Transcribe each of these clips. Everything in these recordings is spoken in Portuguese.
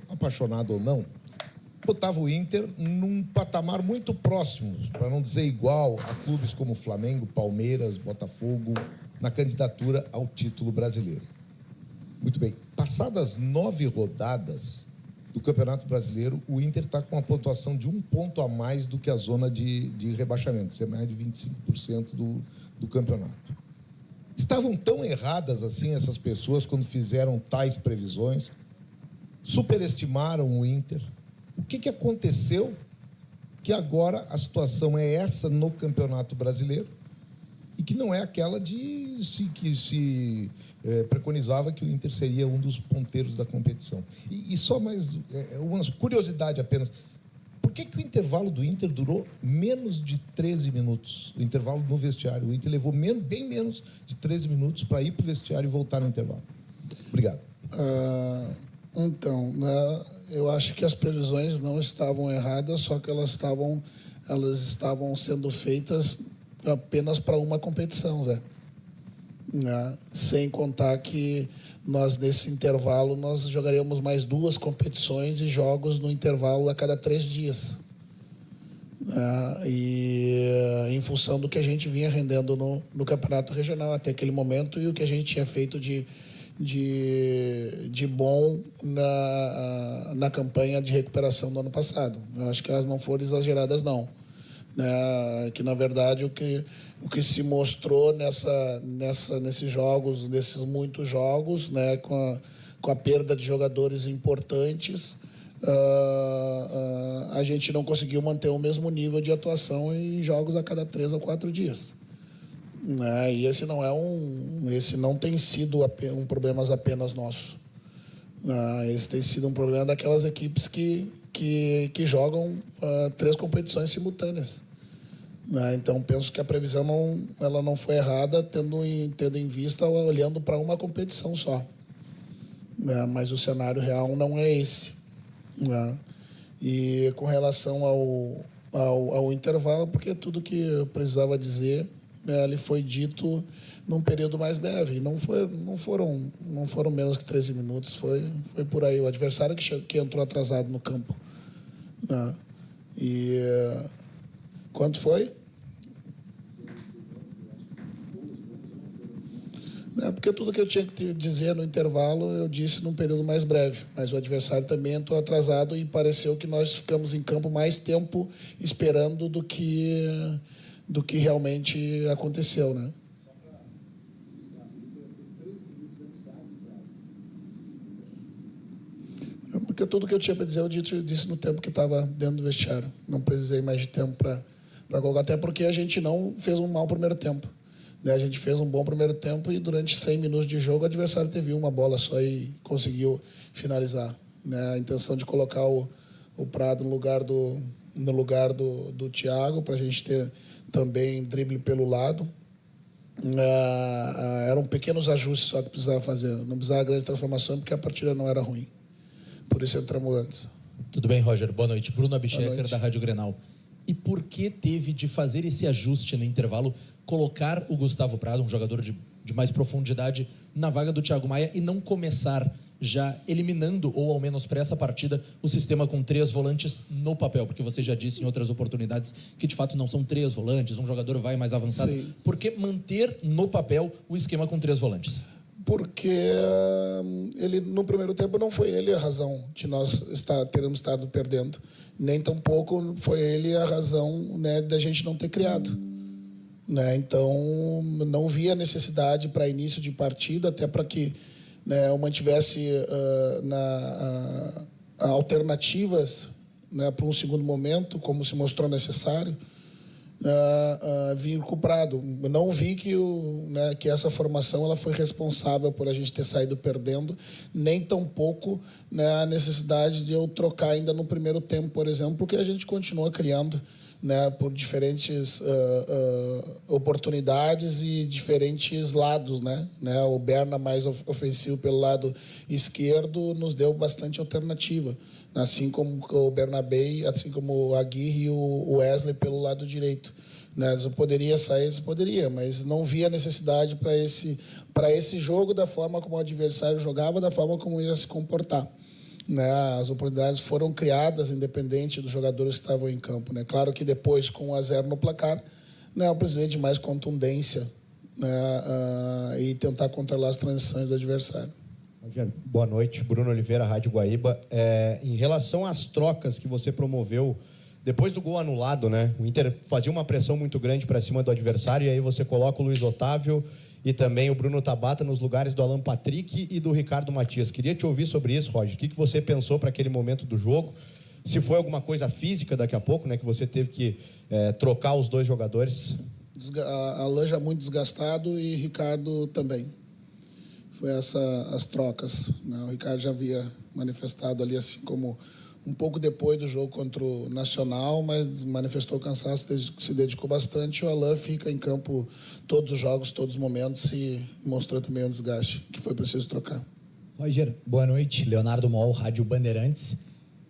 apaixonado ou não, botava o Inter num patamar muito próximo, para não dizer igual, a clubes como Flamengo, Palmeiras, Botafogo, na candidatura ao título brasileiro. Muito bem. Passadas 9 rodadas do Campeonato Brasileiro, o Inter está com uma pontuação de 1 ponto a mais do que a zona de rebaixamento. Isso é mais de 25% do campeonato. Estavam tão erradas assim essas pessoas quando fizeram tais previsões? Superestimaram o Inter? O que aconteceu que agora a situação é essa no Campeonato Brasileiro e que não é aquela que se preconizava que o Inter seria um dos ponteiros da competição? E só mais uma curiosidade apenas. Por que o intervalo do Inter durou menos de 13 minutos? O intervalo no vestiário. O Inter levou bem menos de 13 minutos para ir para o vestiário e voltar no intervalo. Obrigado. Então, eu acho que as previsões não estavam erradas, só que elas estavam sendo feitas apenas para uma competição, Zé. Sem contar que nós, nesse intervalo, nós jogaríamos mais 2 competições e jogos no intervalo a cada 3 dias. E em função do que a gente vinha rendendo no Campeonato Regional até aquele momento e o que a gente tinha feito de bom na campanha de recuperação do ano passado. Eu acho que elas não foram exageradas, não. Que, na verdade, o que se mostrou nesses jogos, nesses muitos jogos, com a perda de jogadores importantes, a gente não conseguiu manter o mesmo nível de atuação em jogos a cada 3 ou 4 dias. E esse não tem sido um problema apenas nosso. Esse tem sido um problema daquelas equipes que jogam 3 competições simultâneas. Então, penso que a previsão ela não foi errada, tendo em vista, olhando para uma competição só. Mas o cenário real não é esse. E com relação ao intervalo, porque tudo que eu precisava dizer, ele foi dito num período mais breve. Não foram menos que 13 minutos, foi por aí. O adversário que entrou atrasado no campo. E quanto foi? Porque tudo que eu tinha que dizer no intervalo eu disse num período mais breve, mas o adversário também entrou atrasado e pareceu que nós ficamos em campo mais tempo esperando do que realmente aconteceu, Porque tudo que eu tinha para dizer eu disse no tempo que estava dentro do vestiário. Não precisei mais de tempo para colocar, até porque a gente não fez um mau primeiro tempo. A gente fez um bom primeiro tempo e durante 100 minutos de jogo o adversário teve uma bola só e conseguiu finalizar. A intenção de colocar o Prado no lugar do Thiago, para a gente ter também drible pelo lado. Eram pequenos ajustes só que precisava fazer. Não precisava grande transformação porque a partida não era ruim. Por isso entramos antes. Tudo bem, Roger? Boa noite. Bruno Abchecker, da Rádio Grenal. E por que teve de fazer esse ajuste no intervalo, colocar o Gustavo Prado, um jogador de mais profundidade, na vaga do Thiago Maia e não começar já eliminando, ou ao menos para essa partida, o sistema com 3 volantes no papel? Porque você já disse em outras oportunidades que de fato não são 3 volantes, um jogador vai mais avançado. Sim. Por que manter no papel o esquema com 3 volantes? Porque ele, no primeiro tempo, não foi ele a razão de nós termos estado perdendo. Nem tampouco foi ele a razão da gente não ter criado. Então, não via necessidade para início de partida, até para que eu mantivesse alternativas para um segundo momento, como se mostrou necessário. Vir com o Prado. Não vi que essa formação ela foi responsável por a gente ter saído perdendo, nem tampouco a necessidade de eu trocar ainda no primeiro tempo, por exemplo, porque a gente continua criando por diferentes oportunidades e diferentes lados. O Berna mais ofensivo pelo lado esquerdo nos deu bastante alternativa, assim como o Bernabé, assim como o Aguirre e o Wesley pelo lado direito. Eu poderia sair, poderia, mas não via necessidade para esse jogo, da forma como o adversário jogava, da forma como ia se comportar. né? As oportunidades foram criadas independente dos jogadores que estavam em campo, né? Claro que depois, com 1-0 no placar, né, eu precisei de mais contundência, né, e tentar controlar as transições do adversário. Rogério, boa noite. Bruno Oliveira, Rádio Guaíba. Em relação às trocas que você promoveu depois do gol anulado, né? O Inter fazia uma pressão muito grande para cima do adversário e aí você coloca o Luiz Otávio e também o Bruno Tabata nos lugares do Alan Patrick e do Ricardo Matias. Queria te ouvir sobre isso, Roger. O que você pensou para aquele momento do jogo? Se foi alguma coisa física daqui a pouco, né? Que você teve que trocar os dois jogadores? Alan já muito desgastado e Ricardo também. Foi as trocas, né? O Ricardo já havia manifestado ali, assim como um pouco depois do jogo contra o Nacional, mas manifestou cansaço, se dedicou bastante. O Alan fica em campo todos os jogos, todos os momentos e mostrou também um desgaste que foi preciso trocar. Roger, boa noite. Leonardo Mol, Rádio Bandeirantes.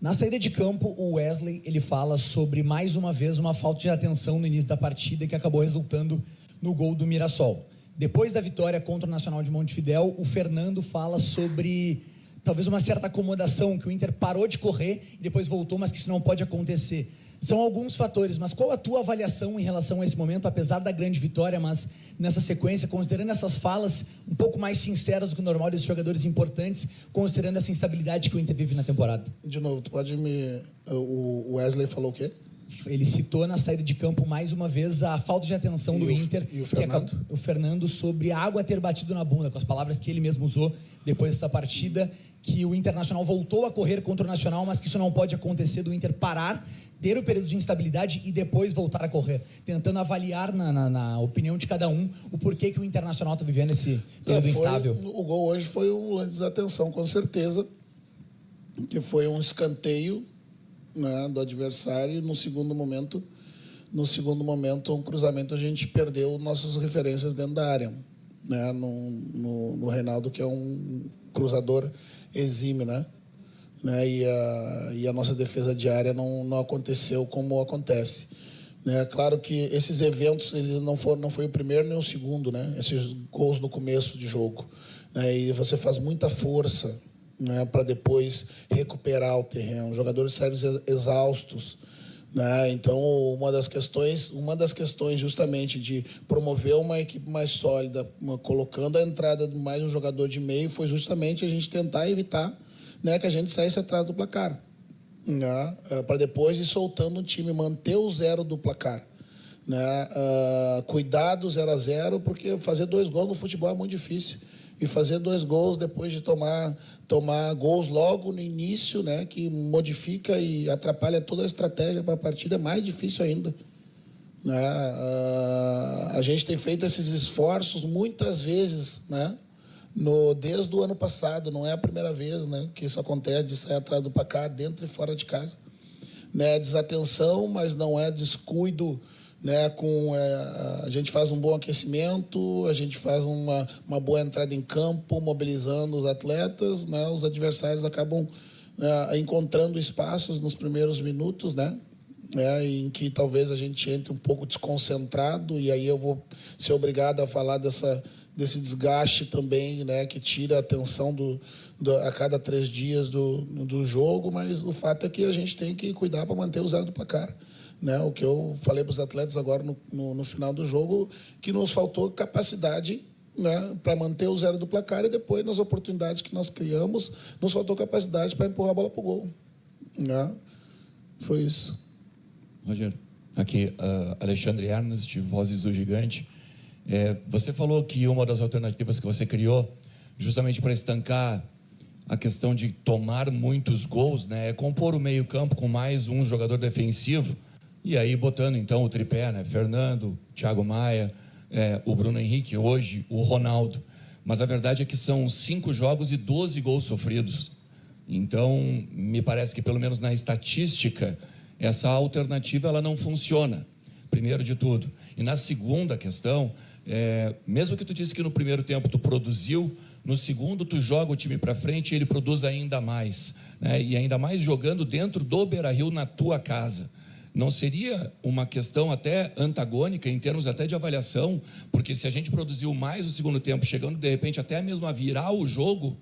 Na saída de campo, o Wesley ele fala sobre, mais uma vez, uma falta de atenção no início da partida que acabou resultando no gol do Mirassol. Depois da vitória contra o Nacional de Montevidéu, o Fernando fala sobre talvez uma certa acomodação, que o Inter parou de correr e depois voltou, mas que isso não pode acontecer. São alguns fatores, mas qual a tua avaliação em relação a esse momento, apesar da grande vitória, mas nessa sequência, considerando essas falas um pouco mais sinceras do que o normal desses jogadores importantes, considerando essa instabilidade que o Inter vive na temporada? De novo, tu pode o Wesley falou o quê? Ele citou na saída de campo mais uma vez a falta de atenção do Inter e o Fernando? O Fernando sobre a água ter batido na bunda, com as palavras que ele mesmo usou depois dessa partida, que o Internacional voltou a correr contra o Nacional, mas que isso não pode acontecer, do Inter parar, ter o período de instabilidade e depois voltar a correr, tentando avaliar na opinião de cada um o porquê que o Internacional está vivendo esse período instável. O gol hoje foi uma desatenção, com certeza, que foi um escanteio, né, do adversário. No segundo momento, um cruzamento, a gente perdeu nossas referências dentro da área, né, no Reinaldo, que é um cruzador exímio, né, e a nossa defesa de área não aconteceu como acontece, né. Claro que esses eventos, eles não foi o primeiro nem o segundo, né, esses gols no começo de jogo, né, e você faz muita força, né, para depois recuperar o terreno. Os jogadores saíram exaustos, né? Então, uma das questões justamente de promover uma equipe mais sólida, colocando a entrada de mais um jogador de meio, foi justamente a gente tentar evitar, né, que a gente saísse atrás do placar, né, para depois ir soltando o time, manter o 0 do placar, né, cuidar do 0-0, porque fazer 2 gols no futebol é muito difícil. E fazer 2 gols depois de tomar gols logo no início, né, que modifica e atrapalha toda a estratégia para a partida, é mais difícil ainda, né? A gente tem feito esses esforços muitas vezes, né, desde o ano passado. Não é a primeira vez, né, que isso acontece, de sair atrás do placar, dentro e fora de casa, né? Desatenção, mas não é descuido, né, a gente faz um bom aquecimento, a gente faz uma boa entrada em campo, mobilizando os atletas, né, os adversários acabam, né, encontrando espaços nos primeiros minutos, né, em que talvez a gente entre um pouco desconcentrado, e aí eu vou ser obrigado a falar desse desgaste também, né, que tira a atenção a cada 3 dias do jogo, mas o fato é que a gente tem que cuidar para manter o 0 do placar. Né, o que eu falei para os atletas agora no final do jogo, que nos faltou capacidade, né, para manter o 0 do placar, e depois, nas oportunidades que nós criamos, nos faltou capacidade para empurrar a bola para o gol. Né? Foi isso. Roger, aqui, Alexandre Ernst, Vozes do Gigante. Você falou que uma das alternativas que você criou, justamente para estancar a questão de tomar muitos gols, né, é compor o meio-campo com mais um jogador defensivo. E aí botando então o tripé, né? Fernando, Thiago Maia, o Bruno Henrique, hoje o Ronaldo. Mas a verdade é que são 5 jogos e 12 gols sofridos. Então, me parece que pelo menos na estatística, essa alternativa ela não funciona, primeiro de tudo. E na segunda questão, mesmo que tu disse que no primeiro tempo tu produziu, no segundo tu joga o time para frente e ele produz ainda mais, né? E ainda mais jogando dentro do Beira-Rio, na tua casa. Não seria uma questão até antagônica, em termos até de avaliação, porque se a gente produziu mais no segundo tempo, chegando de repente até mesmo a virar o jogo,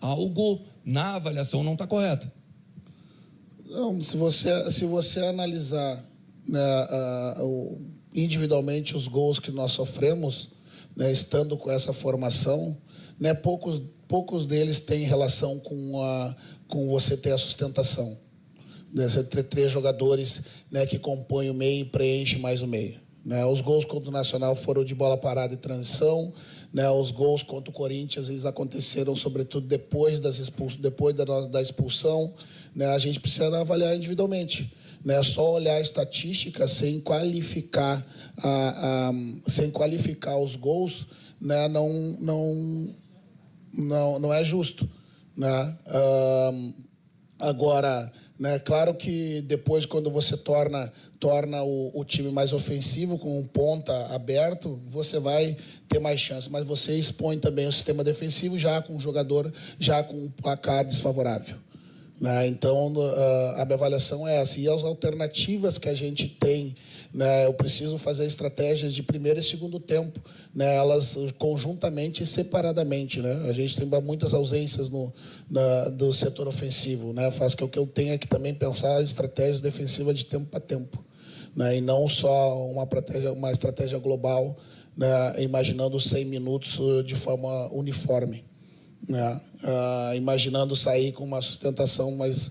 algo na avaliação não está correta. Não, se você analisar, né, individualmente os gols que nós sofremos, né, estando com essa formação, né, poucos deles têm relação com você ter a sustentação. Né, você ter 3 jogadores, né, que compõem o meio e preenchem mais o meio. Né, os gols contra o Nacional foram de bola parada e transição. Né, os gols contra o Corinthians eles aconteceram sobretudo depois da expulsão. Né, a gente precisa avaliar individualmente. Né, só olhar a estatística sem qualificar os gols, né, não é justo. Né? Agora, né, claro que depois, quando você torna o time mais ofensivo, com um ponta aberto, você vai ter mais chance. Mas você expõe também o sistema defensivo já com um jogador, já com um placar desfavorável. Né? Então, a minha avaliação é essa. E as alternativas que a gente tem, né, eu preciso fazer estratégias de primeiro e segundo tempo, né, elas conjuntamente e separadamente. Né? A gente tem muitas ausências do setor ofensivo. Né? Faz que eu tenha que também pensar estratégias defensivas de tempo para tempo. Né? E não só uma estratégia global, né, imaginando 100 minutos de forma uniforme. Né? Imaginando sair com uma sustentação mais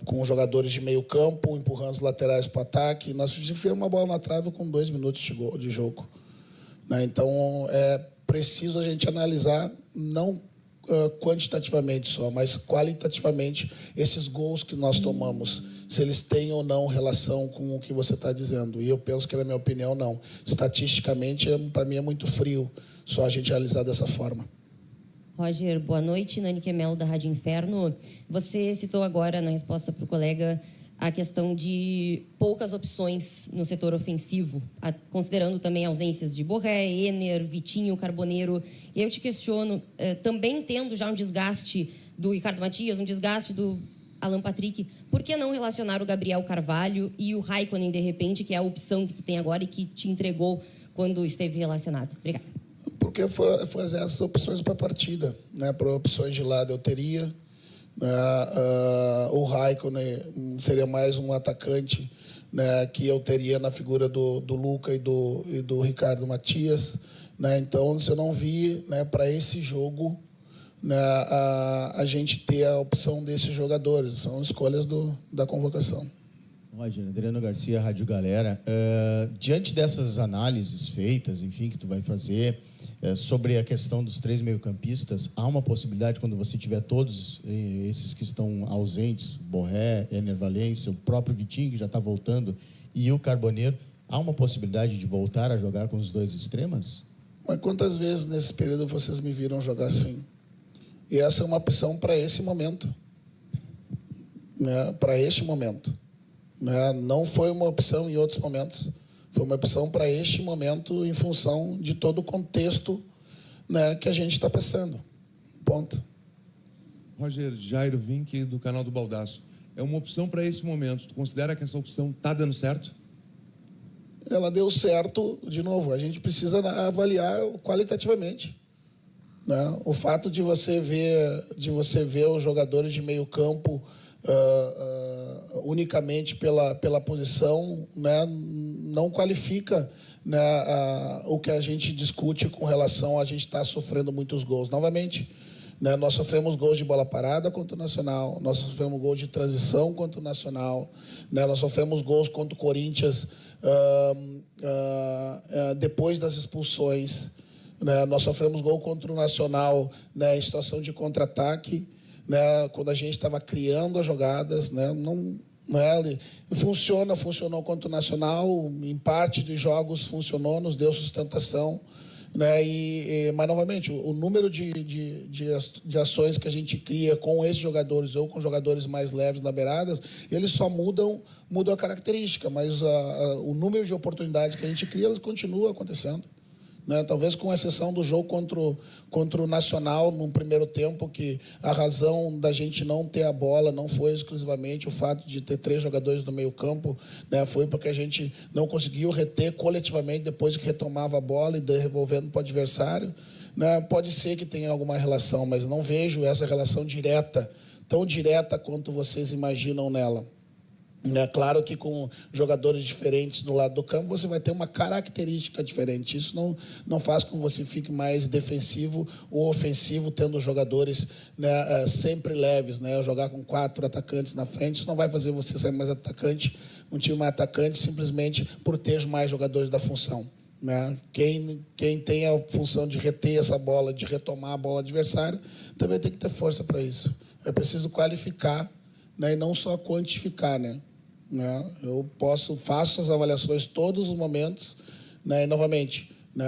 com jogadores de meio campo, empurrando os laterais para o ataque. Nós tivemos uma bola na trave com 2 minutos de jogo. Né? Então, é preciso a gente analisar, não quantitativamente só, mas qualitativamente, esses gols que nós tomamos, se eles têm ou não relação com o que você está dizendo. E eu penso que, na minha opinião, não. Estatisticamente, para mim, é muito frio só a gente analisar dessa forma. Roger, boa noite. Nani Quemelo, da Rádio Inferno. Você citou agora, na resposta para o colega, a questão de poucas opções no setor ofensivo, considerando também ausências de Borré, Ener, Vitinho, Carboneiro. E eu te questiono, também tendo já um desgaste do Ricardo Matias, um desgaste do Alan Patrick, por que não relacionar o Gabriel Carvalho e o Raikkonen, de repente, que é a opção que tu tem agora e que te entregou quando esteve relacionado? Obrigada. Porque foram essas opções para a partida. Né? Para opções de lado eu teria. Né? O Raikkonen seria mais um atacante, né, que eu teria na figura do Luca e do Ricardo Matias. Né? Então, se eu não vi, né, para esse jogo, né, a gente ter a opção desses jogadores. São escolhas da convocação. Roger, Adriano Garcia, Rádio Galera. Diante dessas análises feitas, enfim, que tu vai fazer sobre a questão dos 3 meio-campistas, há uma possibilidade, quando você tiver todos esses que estão ausentes, Borré, Ener Valencia, o próprio Vitinho, que já está voltando, e o Carboneiro, há uma possibilidade de voltar a jogar com os 2 extremas? Mas quantas vezes nesse período vocês me viram jogar assim? E essa é uma opção para esse momento. Né? Para este momento. Né? Não foi uma opção em outros momentos. Foi uma opção para este momento em função de todo o contexto, né, que a gente está passando. Ponto. Roger, Jairo Vink, do canal do Baldaço. É uma opção para esse momento. Tu considera que essa opção está dando certo? Ela deu certo, de novo, a gente precisa avaliar qualitativamente. Né? O fato de você ver os jogadores de meio campo unicamente pela posição, né, não qualifica, né, o que a gente discute com relação a gente estar sofrendo muitos gols. Novamente, né, nós sofremos gols de bola parada contra o Nacional, nós sofremos gols de transição contra o Nacional, né, nós sofremos gols contra o Corinthians depois das expulsões, né, nós sofremos gol contra o Nacional, né, em situação de contra-ataque, né, quando a gente estava criando as jogadas, né, funcionou contra o Nacional, em parte dos jogos funcionou, nos deu sustentação, né, mas novamente o número de ações que a gente cria com esses jogadores ou com jogadores mais leves na beiradas, eles só mudam a característica, mas o número de oportunidades que a gente cria, elas continuam acontecendo. Né? Talvez com exceção do jogo contra o Nacional no primeiro tempo, que a razão da gente não ter a bola não foi exclusivamente o fato de ter 3 jogadores no meio campo, né? Foi porque a gente não conseguiu reter coletivamente depois que retomava a bola e devolvendo para o adversário. né? Pode ser que tenha alguma relação, mas eu não vejo essa relação direta, tão direta quanto vocês imaginam nela. É claro que com jogadores diferentes do lado do campo, você vai ter uma característica diferente. Isso não faz com que você fique mais defensivo ou ofensivo, tendo jogadores, né, sempre leves. Né? Jogar com 4 atacantes na frente, isso não vai fazer você ser mais atacante, um time mais atacante, simplesmente por ter mais jogadores da função. Né? Quem tem a função de reter essa bola, de retomar a bola adversária, também tem que ter força para isso. É preciso qualificar, né, e não só quantificar, né? Eu faço as avaliações todos os momentos, né, e novamente, né,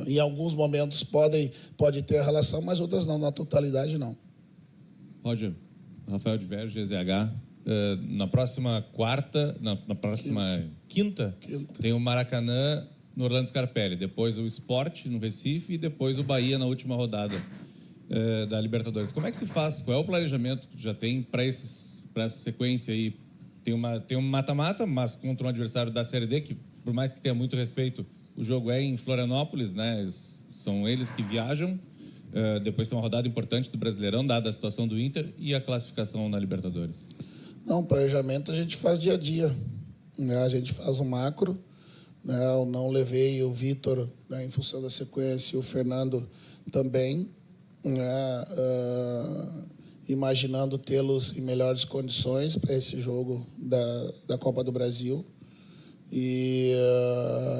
em alguns momentos pode ter relação, mas outras não, na totalidade não. Roger, Rafael de Verge, GZH, na próxima quarta, na próxima quinta, tem o Maracanã no Orlando Scarpelli, depois o Sport no Recife e depois o Bahia na última rodada da Libertadores. Como é que se faz? Qual é o planejamento que já tem para essa sequência aí? Tem um mata-mata, mas contra um adversário da Série D, que por mais que tenha muito respeito, o jogo é em Florianópolis, né? São eles que viajam. Depois tem uma rodada importante do Brasileirão, dada a situação do Inter, e a classificação na Libertadores. Não, planejamento a gente faz dia a dia. Né? A gente faz um macro. Né? Eu não levei o Vitor, né, em função da sequência, e o Fernando também, né? Imaginando tê-los em melhores condições para esse jogo da Copa do Brasil e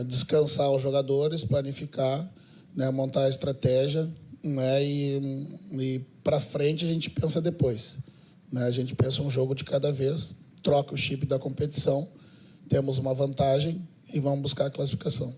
descansar os jogadores, planificar, né, montar a estratégia, né, e para frente a gente pensa depois. Né, a gente pensa um jogo de cada vez, troca o chip da competição, temos uma vantagem e vamos buscar a classificação.